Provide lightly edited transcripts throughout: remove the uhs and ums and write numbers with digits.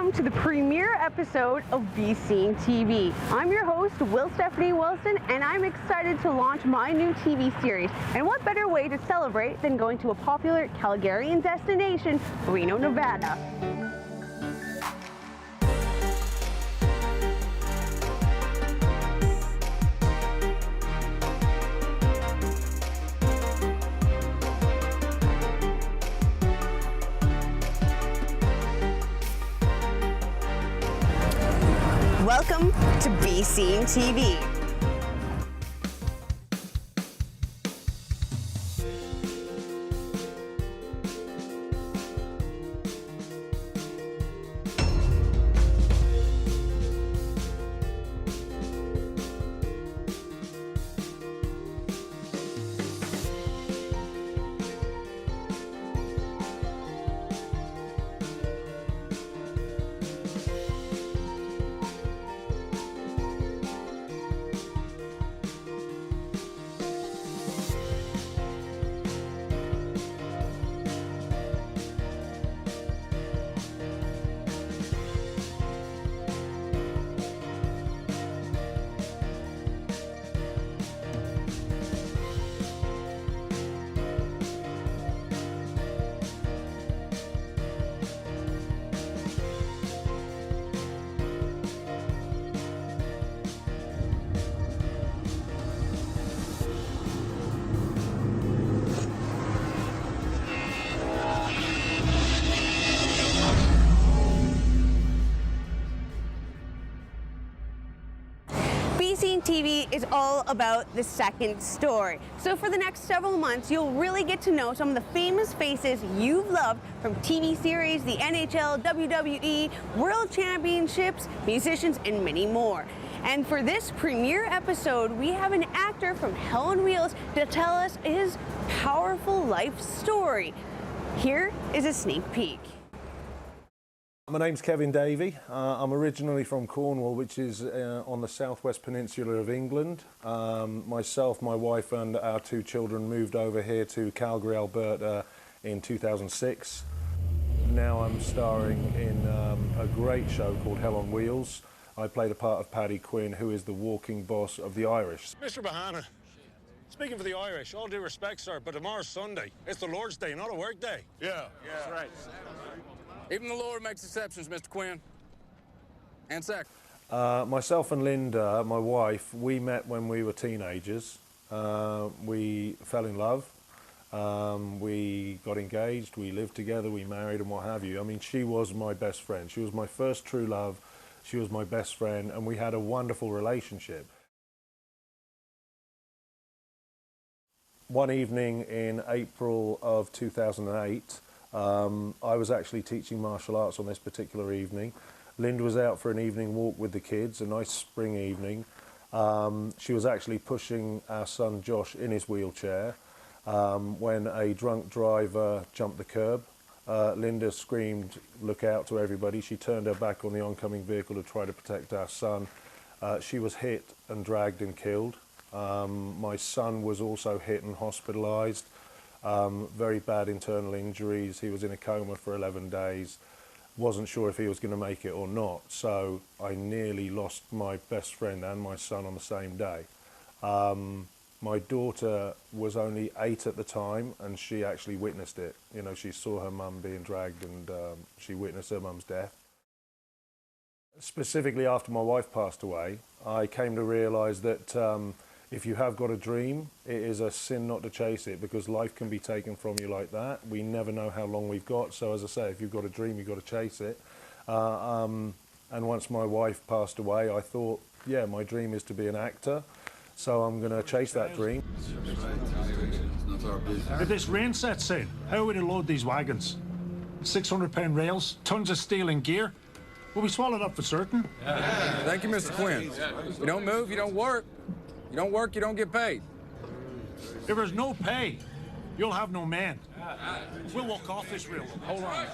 Welcome to the premiere episode of Bscene TV. I'm your host, Stephanie Wilson, and I'm excited to launch my new TV series. And what better way to celebrate than going to a popular Calgarian destination, Reno, Nevada. Welcome to Bscene TV. Bscene TV is all about the second story. So for the next several months, you'll really get to know some of the famous faces you've loved from TV series, the NHL, WWE, World Championships, musicians, and many more. And for this premiere episode, we have an actor from Hell on Wheels to tell us his powerful life story. Here is a sneak peek. My name's Kevin Davey. I'm originally from Cornwall, which is on the southwest peninsula of England. Myself, my wife and our two children moved over here to Calgary, Alberta in 2006. Now I'm starring in a great show called Hell on Wheels. I played a part of Paddy Quinn, who is the walking boss of the Irish. Mr. Bahana, speaking for the Irish, all due respect, sir, but tomorrow's Sunday. It's the Lord's Day, not a work day. Yeah, that's right. Even the Lord makes exceptions, Mr. Quinn. And sec. Myself and Linda, my wife, we met when we were teenagers. We fell in love. We got engaged, we lived together, we married and what have you. I mean, she was my best friend. She was my first true love. She was my best friend, and we had a wonderful relationship. One evening in April of 2008, I was actually teaching martial arts on this particular evening. Linda was out for an evening walk with the kids, a nice spring evening. She was actually pushing our son Josh in his wheelchair when a drunk driver jumped the curb. Linda screamed, "Look out," to everybody. She turned her back on the oncoming vehicle to try to protect our son. She was hit and dragged and killed. My son was also hit and hospitalized. Very bad internal injuries. He was in a coma for 11 days. Wasn't sure if he was going to make it or not. So I nearly lost my best friend and my son on the same day. My daughter was only 8 at the time, and she actually witnessed it. You know, she saw her mum being dragged, and she witnessed her mum's death. Specifically after my wife passed away, I came to realise that if you have got a dream, it is a sin not to chase it, because life can be taken from you like that. We never know how long we've got. So as I say, if you've got a dream, you've got to chase it. And once my wife passed away, I thought, yeah, my dream is to be an actor. So I'm going to chase that dream. If this rain sets in, how will we load these wagons? 600-pound rails, tons of steel and gear. Will we swallow it up for certain? Thank you, Mr. Quinn. You don't move, you don't work. You don't work, you don't get paid. If there's no pay, you'll have no man. We'll walk off this railroad. Hold on.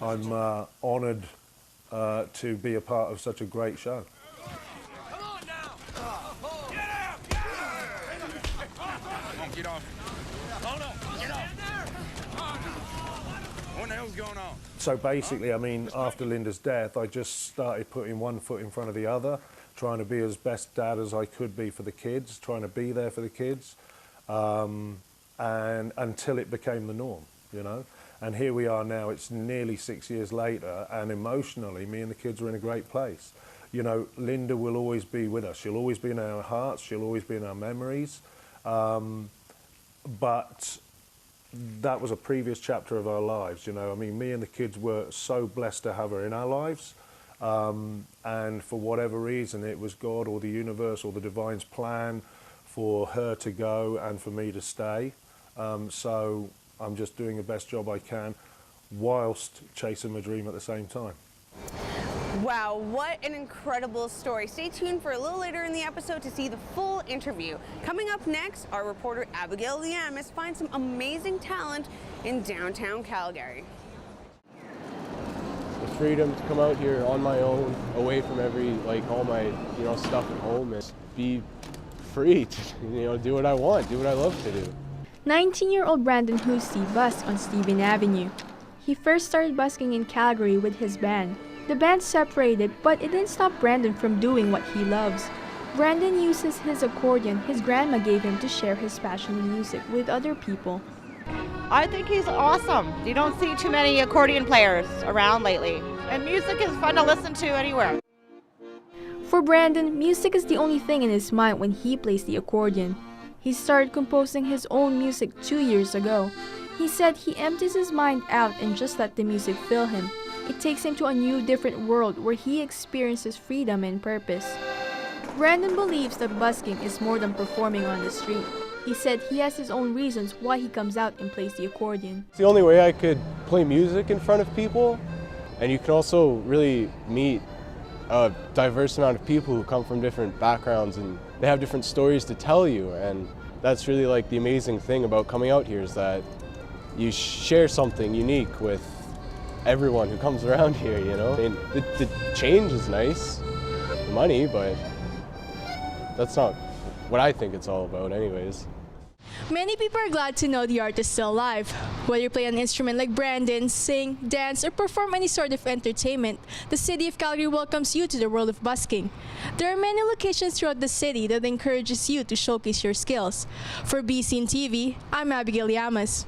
I'm honoured to be a part of such a great show. Come on now! Get out! Come on, get off. Hold on, get off. When the hell was going on? So basically, I mean, after Linda's death, I just started putting one foot in front of the other, trying to be as best dad as I could be for the kids, trying to be there for the kids, and until it became the norm, you know. And here we are now, it's nearly 6 years later, and emotionally, me and the kids are in a great place. You know, Linda will always be with us. She'll always be in our hearts. She'll always be in our memories. But that was a previous chapter of our lives, you know. I mean, me and the kids were so blessed to have her in our lives. And for whatever reason, it was God or the universe or the divine's plan for her to go and for me to stay. So I'm just doing the best job I can whilst chasing my dream at the same time. Wow, what an incredible story. Stay tuned for a little later in the episode to see the full interview. Coming up next, our reporter Abigail Liamis finds some amazing talent in downtown Calgary. The freedom to come out here on my own, away from all my, stuff at home, and be free to, do what I want, do what I love to do. 19-year-old Brandon Hussey busked on Stephen Avenue. He first started busking in Calgary with his band. The band separated, but it didn't stop Brandon from doing what he loves. Brandon uses his accordion his grandma gave him to share his passion in music with other people. I think he's awesome. You don't see too many accordion players around lately. And music is fun to listen to anywhere. For Brandon, music is the only thing in his mind when he plays the accordion. He started composing his own music 2 years ago. He said he empties his mind out and just let the music fill him. It takes him to a new, different world where he experiences freedom and purpose. Brandon believes that busking is more than performing on the street. He said he has his own reasons why he comes out and plays the accordion. It's the only way I could play music in front of people, and you can also really meet a diverse amount of people who come from different backgrounds, and they have different stories to tell you, and that's really like the amazing thing about coming out here, is that you share something unique with everyone who comes around here, you know. And the change is nice, the money, but that's not what I think it's all about anyways. Many people are glad to know the art is still alive. Whether you play an instrument like Brandon, sing, dance, or perform any sort of entertainment, the city of Calgary welcomes you to the world of busking. There are many locations throughout the city that encourages you to showcase your skills. For Bscene TV, I'm Abigail Liamis.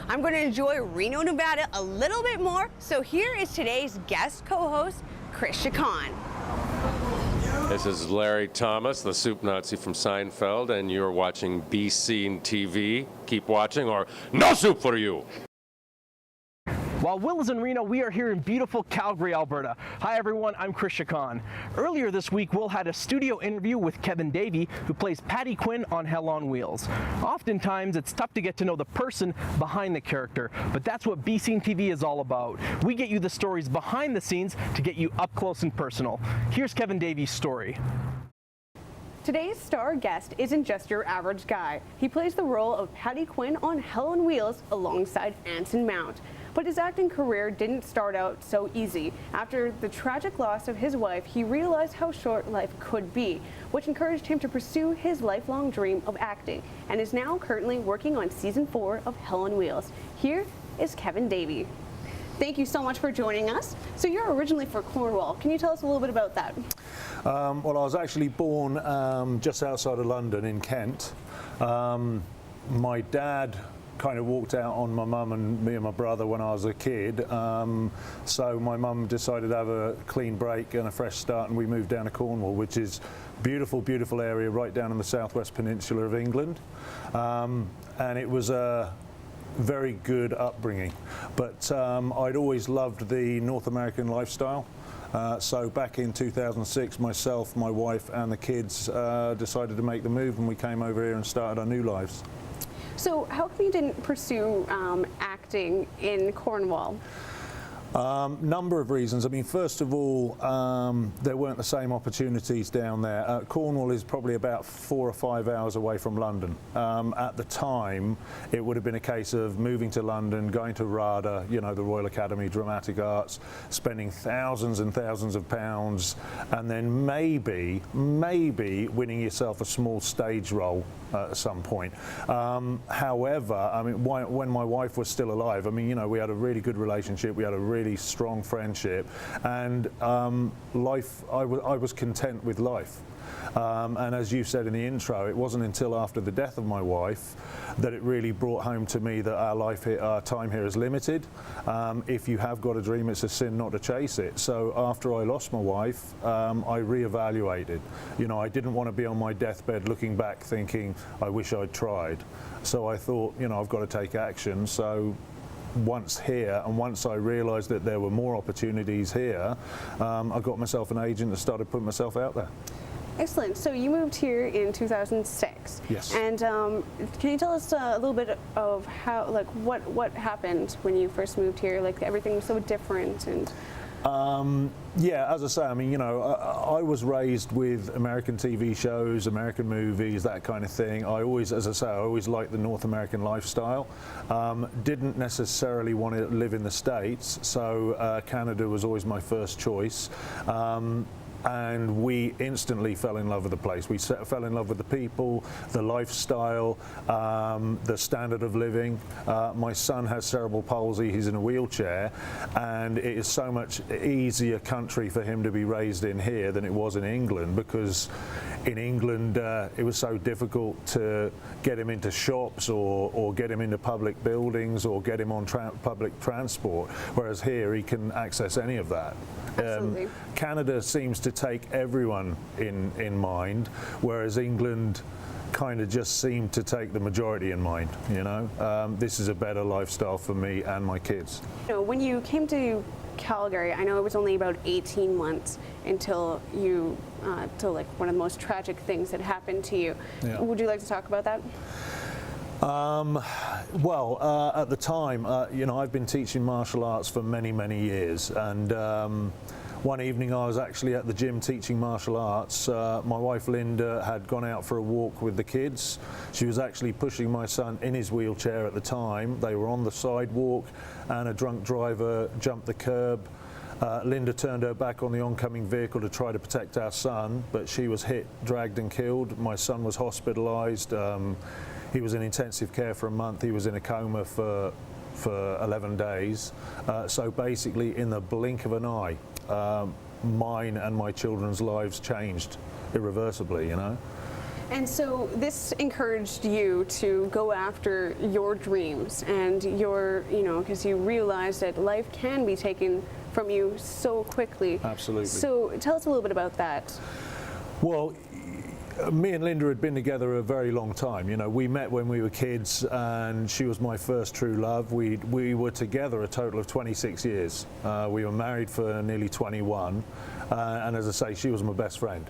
I'm going to enjoy Reno, Nevada a little bit more, so here is today's guest co-host, Chris Chacon. This is Larry Thomas, the soup Nazi from Seinfeld, and you're watching Bscene TV. Keep watching, or no soup for you! While Will is in Reno, we are here in beautiful Calgary, Alberta. Hi everyone, I'm Chris Chacon. Earlier this week, Will had a studio interview with Kevin Davey, who plays Patty Quinn on Hell on Wheels. Oftentimes, it's tough to get to know the person behind the character, but that's what Bscene TV is all about. We get you the stories behind the scenes to get you up close and personal. Here's Kevin Davey's story. Today's star guest isn't just your average guy. He plays the role of Patty Quinn on Hell on Wheels alongside Anson Mount. But his acting career didn't start out so easy. After the tragic loss of his wife, he realized how short life could be, which encouraged him to pursue his lifelong dream of acting, and is now currently working on season 4 of Hell on Wheels. Here is Kevin Davey. Thank you so much for joining us. So you're originally from Cornwall. Can you tell us a little bit about that? Well, I was actually born just outside of London in Kent. My dad kind of walked out on my mum and me and my brother when I was a kid. So my mum decided to have a clean break and a fresh start, and we moved down to Cornwall, which is beautiful, beautiful area right down in the southwest peninsula of England. And it was a very good upbringing. But I'd always loved the North American lifestyle. So back in 2006, myself, my wife and the kids decided to make the move, and we came over here and started our new lives. So how come you didn't pursue acting in Cornwall? Number of reasons. I mean, first of all, there weren't the same opportunities down there. Cornwall is probably about 4 or 5 hours away from London. At the time, it would have been a case of moving to London, going to RADA, you know, the Royal Academy of Dramatic Arts, spending thousands and thousands of pounds, and then maybe winning yourself a small stage role at some point. However, I mean, when my wife was still alive, I mean, you know, we had a really good relationship, we had a really strong friendship, and life, I was content with life. And as you said in the intro, it wasn't until after the death of my wife that it really brought home to me that our time here is limited. If you have got a dream, it's a sin not to chase it. So after I lost my wife, I reevaluated. You know, I didn't want to be on my deathbed looking back thinking, I wish I'd tried. So I thought, you know, I've got to take action. So once here, and once I realised that there were more opportunities here, I got myself an agent and started putting myself out there. Excellent. So you moved here in 2006. Yes. And can you tell us a little bit of how, like, what happened when you first moved here? Like, everything was so different, and. Yeah, as I say, I mean, you know, I was raised with American TV shows, American movies, that kind of thing. I always, as I say, I always liked the North American lifestyle. Didn't necessarily want to live in the States, so Canada was always my first choice. And we instantly fell in love with the place. We fell in love with the people, the lifestyle, the standard of living. My son has cerebral palsy, he's in a wheelchair, and it is so much easier country for him to be raised in here than it was in England, because in England it was so difficult to get him into shops or get him into public buildings or get him on public transport, whereas here he can access any of that. Canada seems to take everyone in mind, whereas England kind of just seemed to take the majority in mind, you know. This is a better lifestyle for me and my kids. You know, when you came to Calgary, I know it was only about 18 months until you, till like one of the most tragic things that happened to you. Yeah. Would you like to talk about that? Well, at the time, you know, I've been teaching martial arts for many, many years, and one evening I was actually at the gym teaching martial arts. My wife Linda had gone out for a walk with the kids. She was actually pushing my son in his wheelchair at the time. They were on the sidewalk and a drunk driver jumped the curb. Linda turned her back on the oncoming vehicle to try to protect our son, but she was hit, dragged and killed. My son was hospitalised. He was in intensive care for a month. He was in a coma for 11 days. So basically, in the blink of an eye, mine and my children's lives changed irreversibly, you know. And so this encouraged you to go after your dreams and your, you know, because you realized that life can be taken from you so quickly. Absolutely. So tell us a little bit about that. Well, me and Linda had been together a very long time. You know, we met when we were kids, and she was my first true love. We were together a total of 26 years. We were married for nearly 21, and as I say, she was my best friend.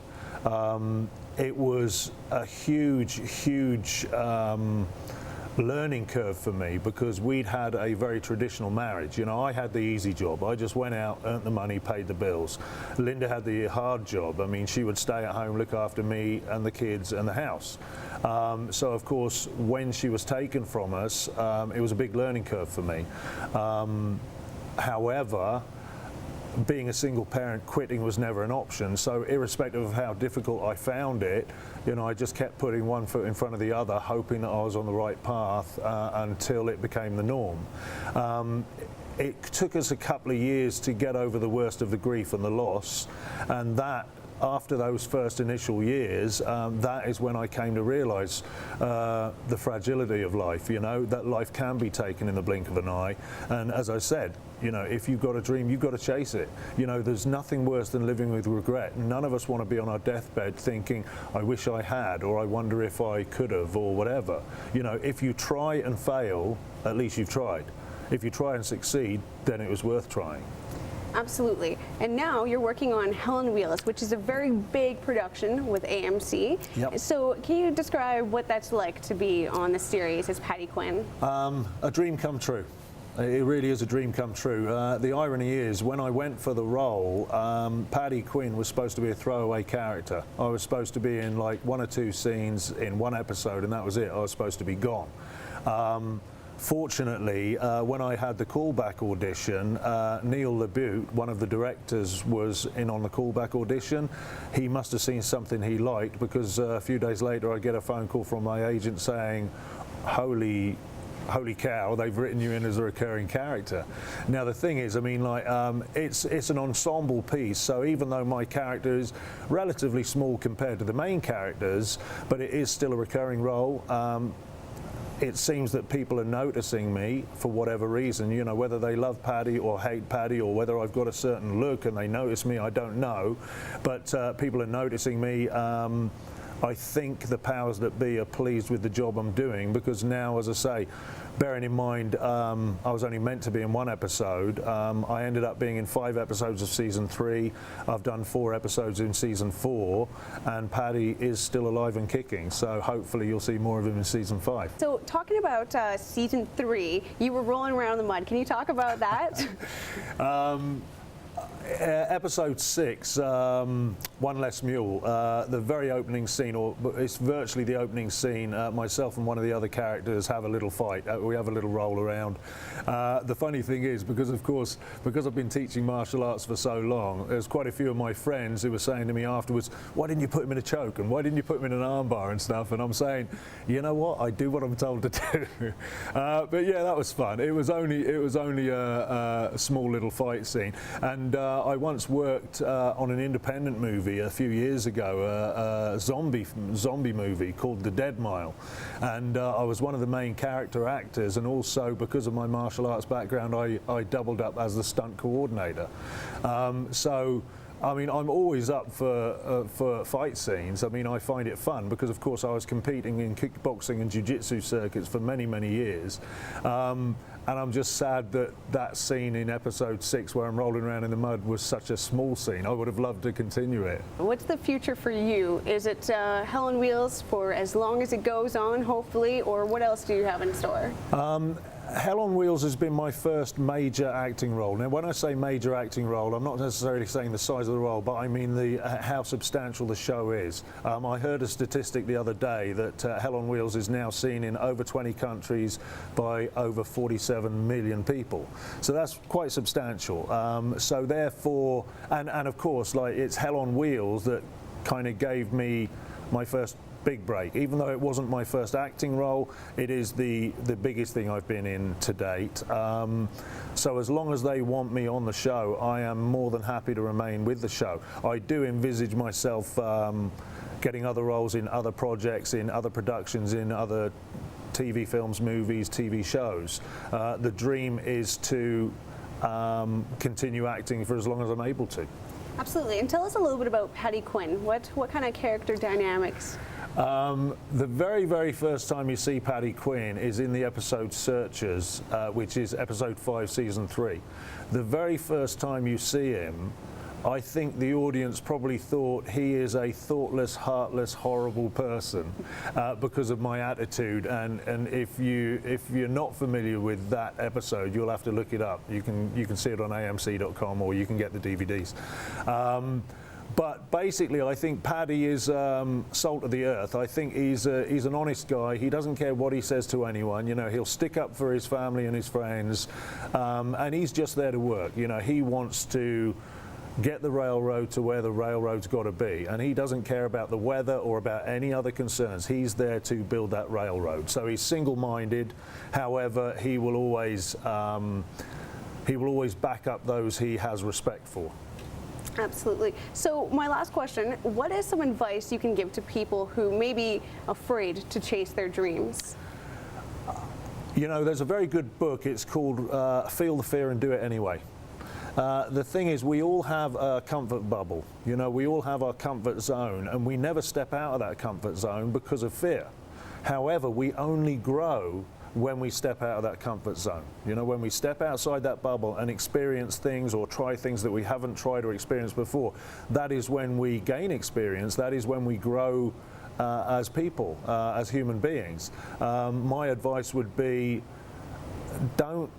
It was a huge learning curve for me, because we'd had a very traditional marriage. You know, I had the easy job. I just went out, earned the money, paid the bills. Linda had the hard job. I mean, she would stay at home, look after me and the kids and the house. So of course, when she was taken from us, it was a big learning curve for me. However, being a single parent, quitting was never an option. So irrespective of how difficult I found it, you know, I just kept putting one foot in front of the other, hoping that I was on the right path until it became the norm. It took us a couple of years to get over the worst of the grief and the loss, and that, after those first initial years, that is when I came to realise the fragility of life, you know, that life can be taken in the blink of an eye. And as I said, you know, if you've got a dream, you've got to chase it. You know, there's nothing worse than living with regret. None of us want to be on our deathbed thinking, I wish I had, or I wonder if I could have, or whatever. You know, if you try and fail, at least you've tried. If you try and succeed, then it was worth trying. Absolutely. And now you're working on Hell on Wheels, which is a very big production with AMC. Yep. So can you describe what that's like to be on the series as Patty Quinn? A dream come true. It really is a dream come true. The irony is, when I went for the role, Paddy Quinn was supposed to be a throwaway character. I was supposed to be in like 1 or 2 scenes in 1 episode, and that was it. I was supposed to be gone. Fortunately, when I had the callback audition, Neil LaBute, one of the directors, was in on the callback audition. He must have seen something he liked, because a few days later I get a phone call from my agent saying, holy cow, they've written you in as a recurring character. Now the thing is, I mean, like, it's an ensemble piece, so even though my character is relatively small compared to the main characters, but it is still a recurring role. It seems that people are noticing me for whatever reason, you know, whether they love Paddy or hate Paddy, or whether I've got a certain look and they notice me, I don't know, but people are noticing me. I think the powers that be are pleased with the job I'm doing, because now, as I say, bearing in mind I was only meant to be in 1 episode, I ended up being in 5 episodes of season 3. I've done 4 episodes in season 4, and Paddy is still alive and kicking, so hopefully you'll see more of him in season 5. So talking about season 3, you were rolling around in the mud. Can you talk about that? Episode 6, One Less Mule, the very opening scene, or it's virtually the opening scene, myself and one of the other characters have a little fight. We have a little roll around. The funny thing is, because I've been teaching martial arts for so long, there's quite a few of my friends who were saying to me afterwards, why didn't you put him in a choke, and why didn't you put him in an armbar and stuff? And I'm saying, you know what, I do what I'm told to do. But yeah, that was fun. It was only a small little fight scene, and I once worked on an independent movie a few years ago, a zombie movie called The Dead Mile, and I was one of the main character actors, and also because of my martial arts background, I doubled up as the stunt coordinator. So I mean, I'm always up for fight scenes. I mean, I find it fun because, of course, I was competing in kickboxing and jiu-jitsu circuits for many, many years. And I'm just sad that that scene in episode 6 where I'm rolling around in the mud was such a small scene. I would have loved to continue it. What's the future for you? Is it Hell on Wheels for as long as it goes on, hopefully, or what else do you have in store? Hell on Wheels has been my first major acting role. Now, when I say major acting role, I'm not necessarily saying the size of the role, but I mean how substantial the show is. I heard a statistic the other day that Hell on Wheels is now seen in over 20 countries by over 47 million people. So that's quite substantial. So therefore, and of course, like, it's Hell on Wheels that kind of gave me my first big break. Even though it wasn't my first acting role, it is the biggest thing I've been in to date. So as long as they want me on the show, I am more than happy to remain with the show. I do envisage myself getting other roles in other projects, in other productions, in other TV films, movies, TV shows. The dream is to continue acting for as long as I'm able to. Absolutely. And tell us a little bit about Paddy Quinn. What kind of character dynamics? The very, very first time you see Paddy Quinn is in the episode Searchers, which is episode 5, season 3. The very first time you see him, I think the audience probably thought he is a thoughtless, heartless, horrible person because of my attitude. And if you're not familiar with that episode, you'll have to look it up. You can see it on AMC.com, or you can get the DVDs. But basically, I think Paddy is salt of the earth. I think he's an honest guy. He doesn't care what he says to anyone. You know, he'll stick up for his family and his friends, and he's just there to work. You know, he wants to get the railroad to where the railroad's got to be, and he doesn't care about the weather or about any other concerns. He's there to build that railroad. So he's single-minded. However, he will always back up those he has respect for. Absolutely. So my last question, what is some advice you can give to people who may be afraid to chase their dreams? You know, there's a very good book. It's called Feel the Fear and Do It Anyway. The thing is, we all have a comfort bubble. You know, we all have our comfort zone, and we never step out of that comfort zone because of fear. However, we only grow when we step out of that comfort zone. You know, when we step outside that bubble and experience things or try things that we haven't tried or experienced before, that is when we gain experience. That is when we grow as people, as human beings. My advice would be, don't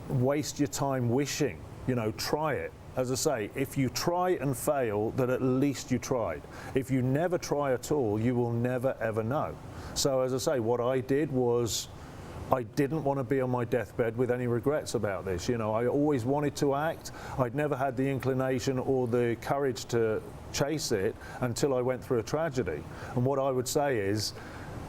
waste your time wishing. You know, try it. As I say, if you try and fail, then at least you tried. If you never try at all, you will never ever know. So as I say, what I did was, I didn't want to be on my deathbed with any regrets about this. You know, I always wanted to act. I'd never had the inclination or the courage to chase it until I went through a tragedy. And what I would say is,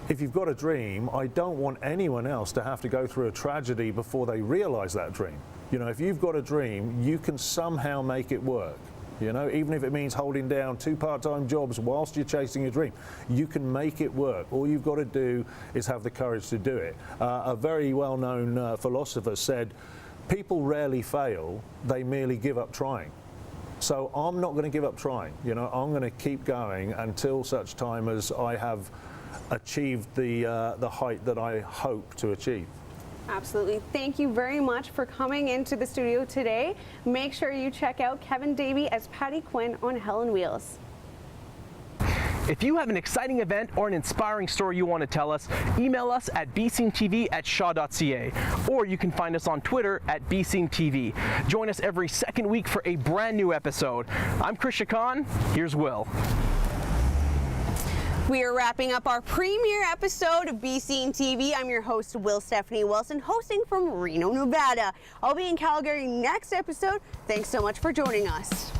if you've got a dream, I don't want anyone else to have to go through a tragedy before they realize that dream. You know, if you've got a dream, you can somehow make it work. You know, even if it means holding down 2 part-time jobs whilst you're chasing your dream, you can make it work. All you've got to do is have the courage to do it. A very well-known philosopher said, people rarely fail, they merely give up trying. So I'm not going to give up trying. You know, I'm going to keep going until such time as I have achieved the height that I hope to achieve. Absolutely. Thank you very much for coming into the studio today. Make sure you check out Kevin Davey as Patty Quinn on Hell on Wheels. If you have an exciting event or an inspiring story you want to tell us, email us at bscenetv@shaw.ca, or you can find us on Twitter at Bscene TV. Join us every second week for a brand new episode. I'm Krisha Khan. Here's Will. We are wrapping up our premiere episode of Bscene TV. I'm your host, Stephanie Wilson, hosting from Reno, Nevada. I'll be in Calgary next episode. Thanks so much for joining us.